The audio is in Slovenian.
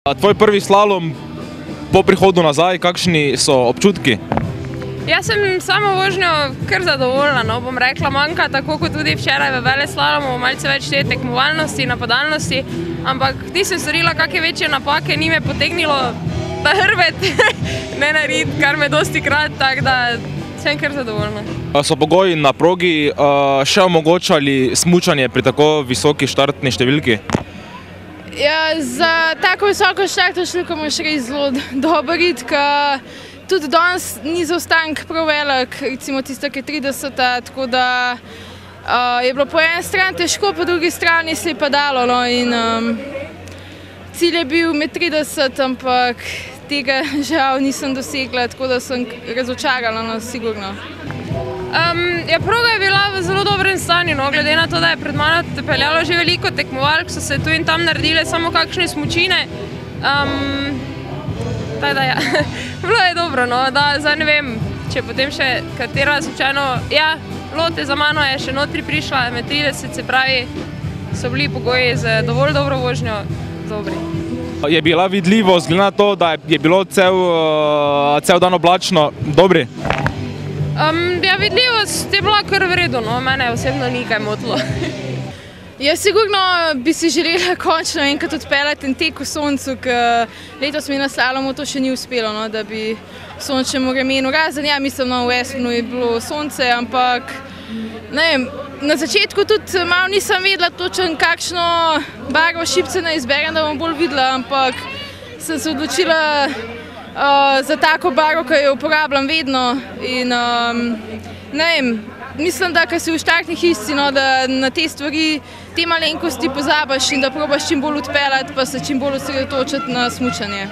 Tvoj prvi slalom po prihodu nazaj, kakšni so občutki? Jaz sem samo vožnjo kar zadovoljna, no, bom rekla, manjka tako kot tudi včeraj v veleslalomu, malce več te tekmovalnosti, napadalnosti, ampak nisem storila kakšne večje napake, ni me potegnilo na hrbet ne narediti, kar me dosti krat, tako da sem kar zadovoljna. So pogoji na progi še omogočali smučanje pri tako visoki štartni številki? Ja, za tako visoko štartno številko moraš res zelo dobro iti, ker tudi danes ni zaostanek prav velik, recimo tista, ki je 30, tako da je bilo po eni strani težko, po drugi strani se je pa dalo, no, in cilj je bil med 30, ampak tega žal nisem dosegla, tako da sem razočarana, no, sigurno. Ja, proga je bila v zelo dobrem stanju, no, glede na to, da je pred mano peljalo že veliko tekmovalk, so se tu in tam naredile samo kakšne smučine. Tako da ja, bilo je dobro, no, da zdaj ne vem, če potem še katera slučajno, ja, Lotte za mano je še notri prišla, med 30, se pravi, so bili pogoji z dovolj dobro vožnjo dobri. Je bila vidljivost, glede na to, da je bilo cel dan oblačno, dobri? Ja, vidljivost je bila kar v redu, no, mene osebno ni kaj motilo. Ja, sigurno bi si želela končno enkrat odpeljati en tek v soncu, ker letos mi na slalomu to še ni uspelo, no, da bi v sončnem vremenu, razen, ja, mislim, no, v Espnu je bilo sonce, ampak, ne vem, na začetku tudi malo nisem vedela točno, kakšno barvo šipce naj izberem, da bom bolj videla, ampak sem se odločila za tako barvo, ki jo uporabljam vedno in, ne vem, mislim, da ko si v štartni hiši, no, da na te stvari, te malenkosti pozabiš in da probaš čim bolj odpeljati, pa se čim bolj osredotočiti na smučanje.